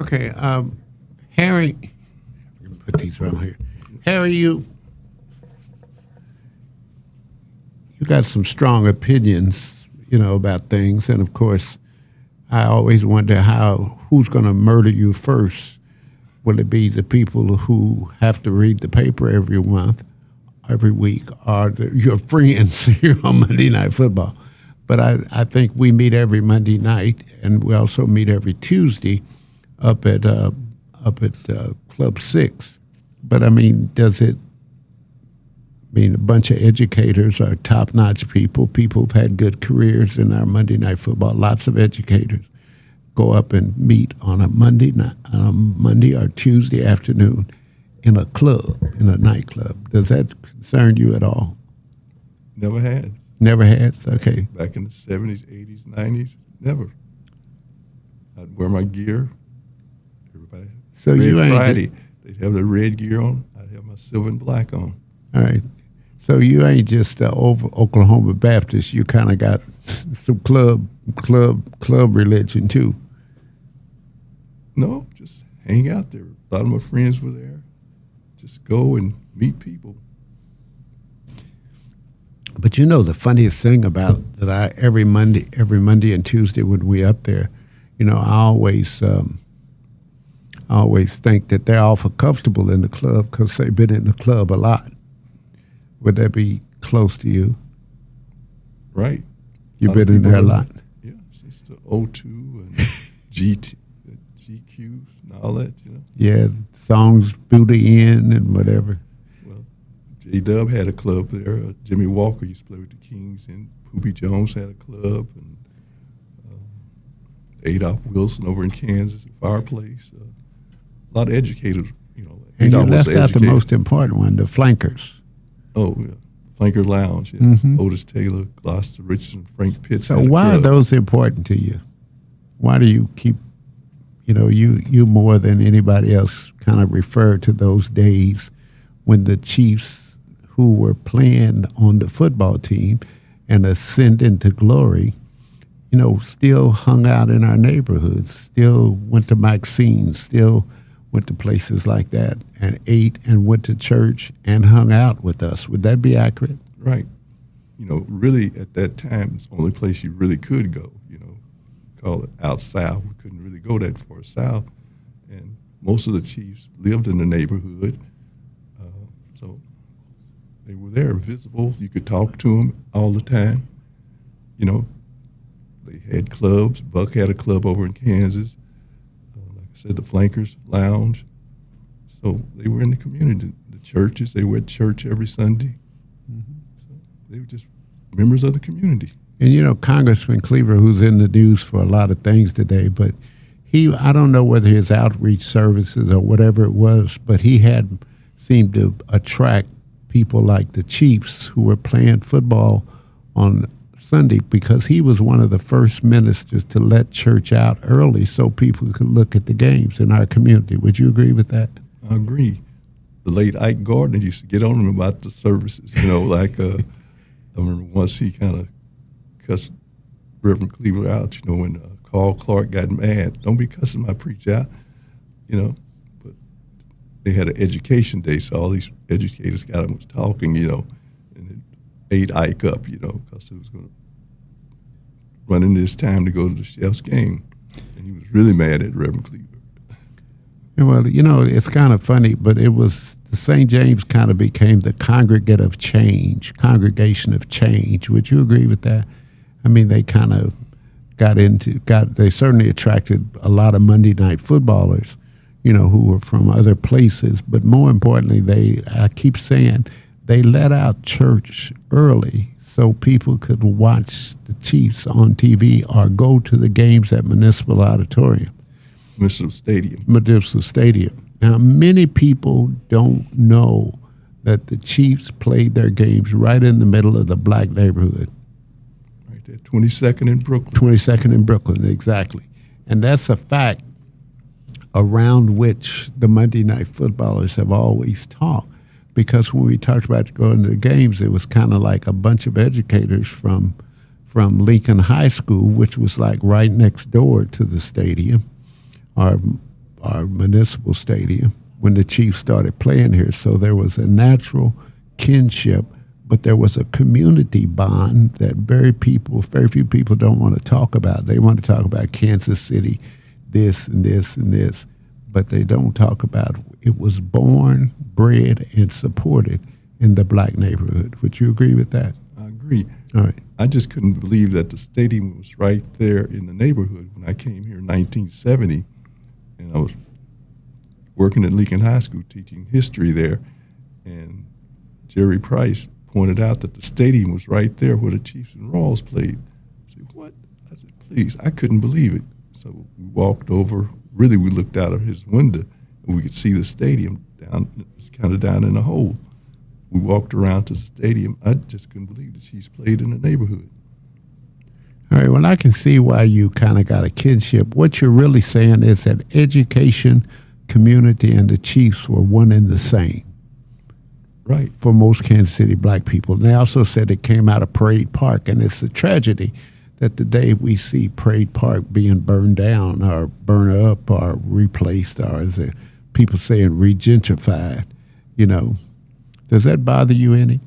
Okay, Harry, let me put these around here. Harry, you got some strong opinions, about things, and of course, I always wonder who's going to murder you first. Will it be the people who have to read the paper every week, or your friends here on Monday Night Football? But I think we meet every Monday night, and we also meet every Tuesday up at Club 6. But I mean, does it mean a bunch of educators are top-notch people who've had good careers in our Monday Night Football? Lots of educators go up and meet on a Monday night, on a Monday or Tuesday afternoon in a club, in a nightclub. Does that concern you at all? Never had. Never had? Okay. Back in the 70s, 80s, 90s, never. I'd wear my gear. Everybody. So Red you ain't Friday, they'd have their red gear on. I'd have my silver and black on. All right. So you ain't just over Oklahoma Baptist. You kind of got some club religion too. No, just hang out there. A lot of my friends were there. Just go and meet people. But the funniest thing about that, every Monday and Tuesday when we up there, I always think that they're awful comfortable in the club because they've been in the club a lot. Would that be close to you? Right. You've been in there a lot. Yeah, since the O2 and GQ and all that, Yeah, songs, Booty In and whatever. Well, J-Dub had a club there. Jimmy Walker used to play with the Kings, and Poopy Jones had a club, and Adolph Wilson over in Kansas, Fireplace. A lot of educators, And you left out the most important one, the flankers. Oh, yeah. Flanker Lounge, yeah. Mm-hmm. Otis Taylor, Gloucester Richardson, Frank Pitts. So why are those important to you? Why do you keep, you more than anybody else kind of refer to those days when the Chiefs, who were playing on the football team and ascending to glory, still hung out in our neighborhoods, still went to Maxine's, still went to places like that and ate and went to church and hung out with us. Would that be accurate? Right. Really at that time, it's the only place you really could go, call it out south. We couldn't really go that far south. And most of the Chiefs lived in the neighborhood. So they were there, visible. You could talk to them all the time. They had clubs. Buck had a club over in Kansas. Like I said, the Flankers Lounge. So they were in the community. The churches, they were at church every Sunday. Mm-hmm. So they were just members of the community. And Congressman Cleaver, who's in the news for a lot of things today, but I don't know whether his outreach services or whatever it was, but he had seemed to attract people like the Chiefs who were playing football on Sunday because he was one of the first ministers to let church out early so people could look at the games in our community. Would you agree with that? I agree. The late Ike Gardner used to get on him about the services. I remember once he kind of cussed Reverend Cleveland out, when Carl Clark got mad. Don't be cussing my preacher out, But they had an education day, so all these educators got him was talking, and it ate Ike up, because it was going to run into his time to go to the Chef's game. And he was really mad at Reverend Cleveland. Yeah, well, it's kind of funny, but it was the St. James kind of became the congregation of change. Would you agree with that? I mean, they kind of they certainly attracted a lot of Monday night footballers, who were from other places. But more importantly, I keep saying, they let out church early so people could watch the Chiefs on TV or go to the games at Municipal Auditorium. Municipal Stadium. Now, many people don't know that the Chiefs played their games right in the middle of the black neighborhood. Right there, 22nd in Brooklyn. 22nd in Brooklyn, exactly. And that's a fact around which the Monday night footballers have always talked. Because when we talked about going to the games, it was kind of like a bunch of educators from Lincoln High School, which was like right next door to the stadium, or our municipal stadium when the Chiefs started playing here. So there was a natural kinship, but there was a community bond that very few people don't want to talk about. They want to talk about Kansas City, this and this and this, but they don't talk about it was born, bred, and supported in the black neighborhood. Would you agree with that? I agree. All right. I just couldn't believe that the stadium was right there in the neighborhood when I came here in 1970, and I was working at Lincoln High School teaching history there, and Jerry Price pointed out that the stadium was right there where the Chiefs and Royals played. I said, what? I said, please, I couldn't believe it. So we walked over. Really, we looked out of his window, and we could see the stadium down, kind of down in a hole. We walked around to the stadium. I just couldn't believe the Chiefs played in the neighborhood. All right, well, I can see why you kind of got a kinship. What you're really saying is that education, community, and the Chiefs were one and the same. Right. For most Kansas City black people. And they also said it came out of Parade Park, and it's a tragedy that the day we see Parade Park being burned down or burned up or replaced, or as people saying regentrified, you know, does that bother you any?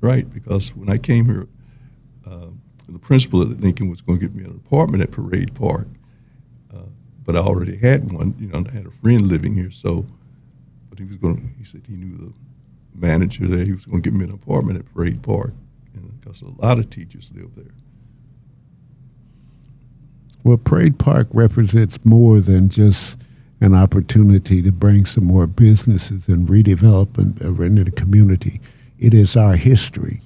Right, because when I came here, the principal at Lincoln was going to get me an apartment at Parade Park, but I already had one. You know, I had a friend living here, so. But he said he knew the manager there. He was going to give me an apartment at Parade Park, because a lot of teachers live there. Well, Parade Park represents more than just an opportunity to bring some more businesses and redevelopment in the community. It is our history,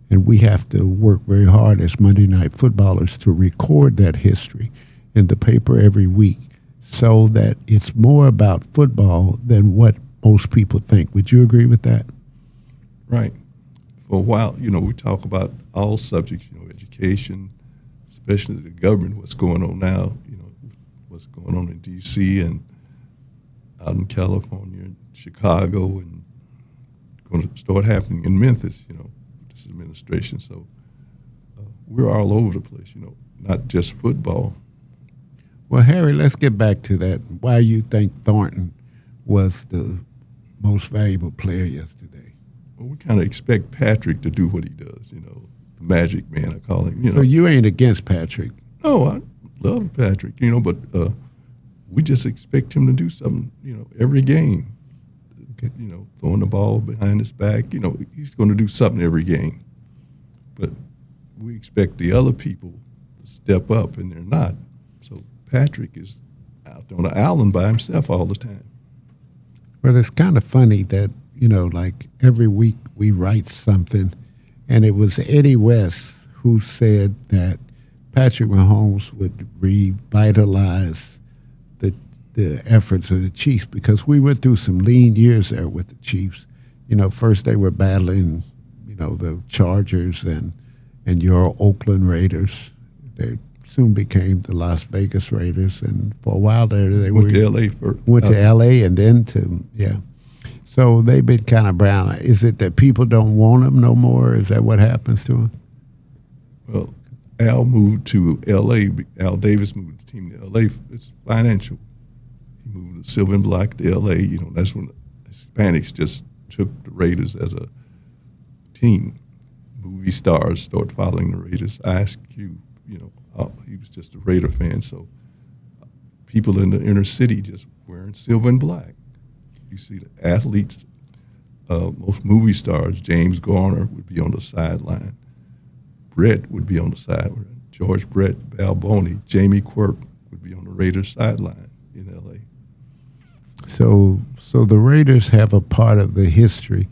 and we have to work very hard as Monday Night Footballers to record that history in the paper every week so that it's more about football than what most people think. Would you agree with that? Right. For a while, you know, we talk about all subjects, you know, education, especially the government, what's going on now, you know, what's going on in D.C. and out in California and Chicago, and going to start happening in Memphis, you know, this administration. So we're all over the place, you know, not just football. Well, Harry, let's get back to that. Why you think Thornton was the most valuable player yesterday? Well, we kind of expect Patrick to do what he does, you know, the magic man, I call him. You know. So you ain't against Patrick? No, I love Patrick, you know, but we just expect him to do something, you know, every game. Okay. You know, throwing the ball behind his back, you know, he's going to do something every game. But we expect the other people to step up, and they're not. So Patrick is out on the island by himself all the time. Well, it's kind of funny that, you know, like every week we write something, and it was Eddie West who said that Patrick Mahomes would revitalize the efforts of the Chiefs, because we went through some lean years there with the Chiefs. You know, first they were battling, you know, the Chargers and your Oakland Raiders. They soon became the Las Vegas Raiders, and for a while there they went to L.A. first. Went to L.A. and then to, yeah. So they've been kind of brown. Is it that people don't want them no more? Is that what happens to them? Well, Al moved to L.A. Al Davis moved the team to L.A. It's financial. He moved the silver and black to L.A. You know, that's when the Hispanics just took the Raiders as a team. Movie stars started following the Raiders. Ice Cube, you know, he was just a Raider fan. So people in the inner city just wearing silver and black. You see the athletes, most movie stars, James Garner would be on the sideline. Brett would be on the sideline. George Brett, Balboni, Jamie Quirk would be on the Raiders sideline in L.A. So the Raiders have a part of the history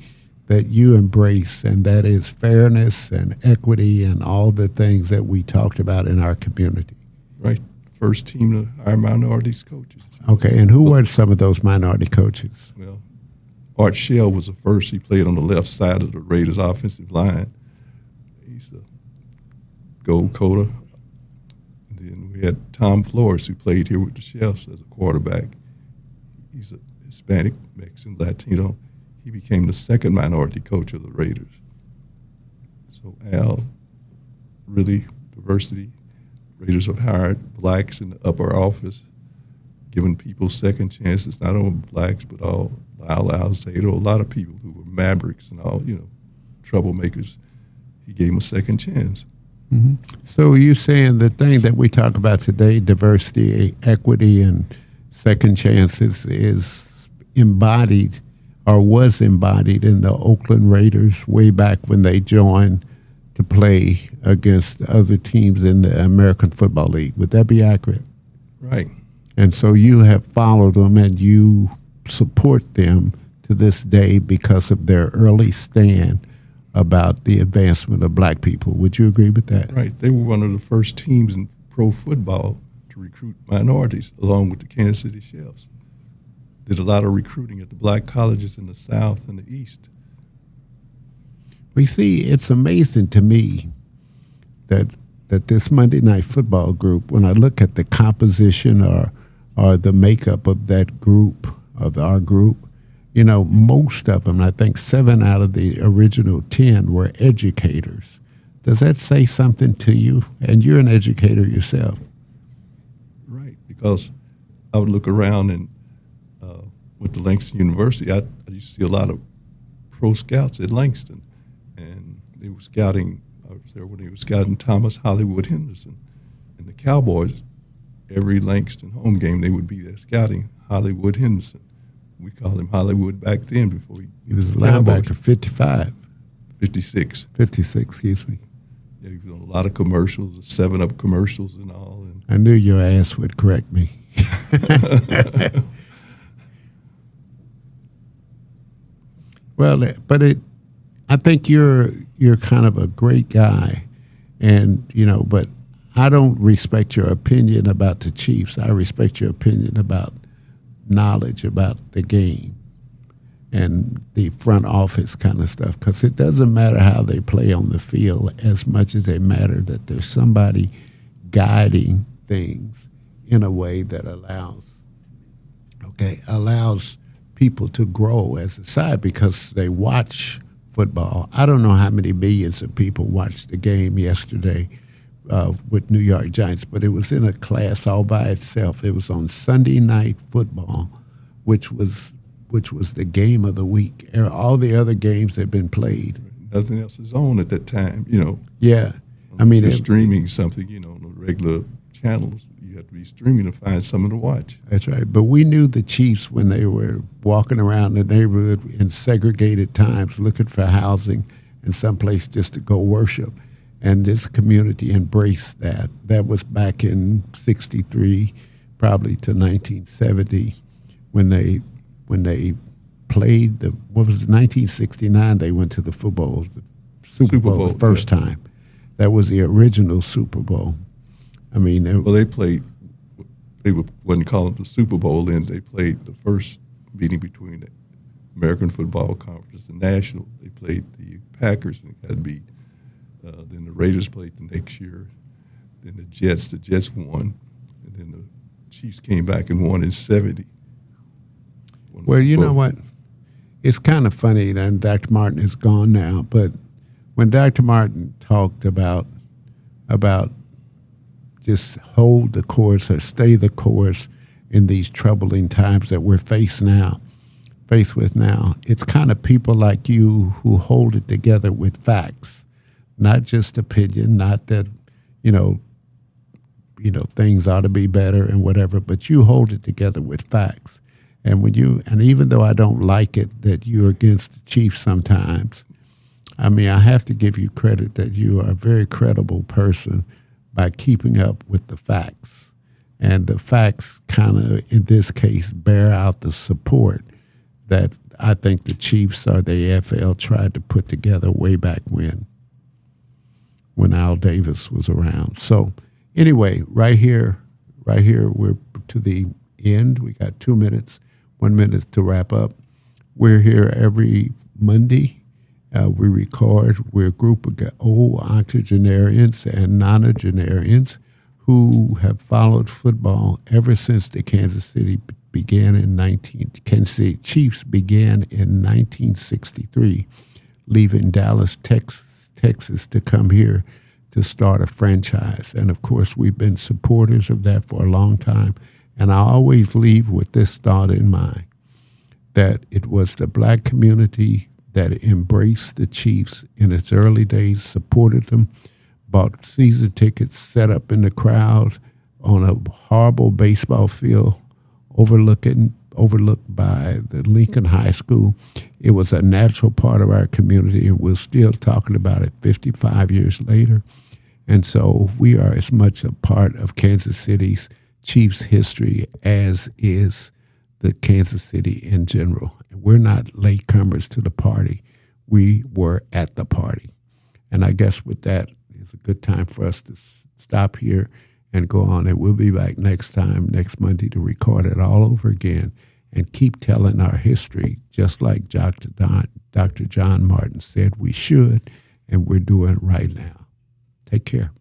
that you embrace, and that is fairness and equity and all the things that we talked about in our community. Right. First team to hire minorities coaches. Okay, and who were some of those minority coaches? Well, Art Shell was the first. He played on the left side of the Raiders' offensive line. He's a gold coater. And then we had Tom Flores, who played here with the Chefs as a quarterback. He's a Hispanic, Mexican, Latino. He became the second minority coach of the Raiders. So Al, really diversity. Raiders have hired blacks in the upper office, giving people second chances, not only blacks, but all Lyle Alzado, a lot of people who were mavericks and all, troublemakers. He gave them a second chance. Mm-hmm. So are you saying the thing that we talk about today, diversity, equity, and second chances, is embodied or was embodied in the Oakland Raiders way back when they joined to play against other teams in the American Football League? Would that be accurate? Right. And so you have followed them and you support them to this day because of their early stand about the advancement of black people. Would you agree with that? Right. They were one of the first teams in pro football to recruit minorities, along with the Kansas City Chiefs. Did a lot of recruiting at the black colleges in the South and the East. We see, it's amazing to me that this Monday Night Football group, when I look at the composition or the makeup of that group, of our group, most of them, I think 7 out of the original 10 were educators. Does that say something to you? And you're an educator yourself. Right, because I would look around and with the Langston University, I used to see a lot of pro scouts at Langston, and they were scouting. I was there when they were scouting Thomas Hollywood Henderson, and the Cowboys. Every Langston home game, they would be there scouting Hollywood Henderson. We called him Hollywood back then before he was a linebacker, 55. 56. 56, excuse me. Yeah, he was on a lot of commercials, 7-Up commercials and all. And I knew your ass would correct me. Well, I think you're kind of a great guy, and but I don't respect your opinion about the Chiefs. I respect your opinion about knowledge about the game and the front office kind of stuff, because it doesn't matter how they play on the field as much as it matters that there's somebody guiding things in a way that allows people to grow as a side, because they watch football. I don't know how many millions of people watched the game yesterday with New York Giants, but it was in a class all by itself. It was on Sunday Night Football, which was the game of the week. All the other games had been played. Nothing else is on at that time, Yeah, you're streaming something, on the regular channels. You have to be streaming to find something to watch. That's right. But we knew the Chiefs when they were walking around the neighborhood in segregated times looking for housing and someplace just to go worship. And this community embraced that. That was back in '63, probably to 1970, when they played 1969. They went to the Super Bowl the first time. That was the original Super Bowl. I mean, they played. They wouldn't call it the Super Bowl then. They played the first meeting between the American Football Conference and National. They played the Packers and got beat. Then the Raiders played the next year. Then the Jets won. And then the Chiefs came back and won in 70. Well, you know what? It's kind of funny, and Dr. Martin is gone now, but when Dr. Martin talked about just hold the course or stay the course in these troubling times that we're faced with now, it's kind of people like you who hold it together with facts. Not just opinion, not that, things ought to be better and whatever, but you hold it together with facts. And even though I don't like it that you're against the Chiefs sometimes, I have to give you credit that you are a very credible person by keeping up with the facts. And the facts kind of, in this case, bear out the support that I think the Chiefs or the AFL tried to put together way back when Al Davis was around. So anyway, right here, we're to the end. We got 2 minutes, 1 minute to wrap up. We're here every Monday. We record. We're a group of old octogenarians and nonagenarians who have followed football ever since the Kansas City Chiefs began in 1963, leaving Dallas, Texas to come here to start a franchise. And of course, we've been supporters of that for a long time. And I always leave with this thought in mind, that it was the black community that embraced the Chiefs in its early days, supported them, bought season tickets, set up in the crowd on a horrible baseball field overlooked by the Lincoln High School. It was a natural part of our community, and we're still talking about it 55 years later. And so we are as much a part of Kansas City's Chiefs history as is the Kansas City in general. We're not latecomers to the party. We were at the party. And I guess with that, it's a good time for us to stop here and go on. And we'll be back next time, next Monday, to record it all over again and keep telling our history, just like Dr. John Martin said we should, and we're doing right now. Take care.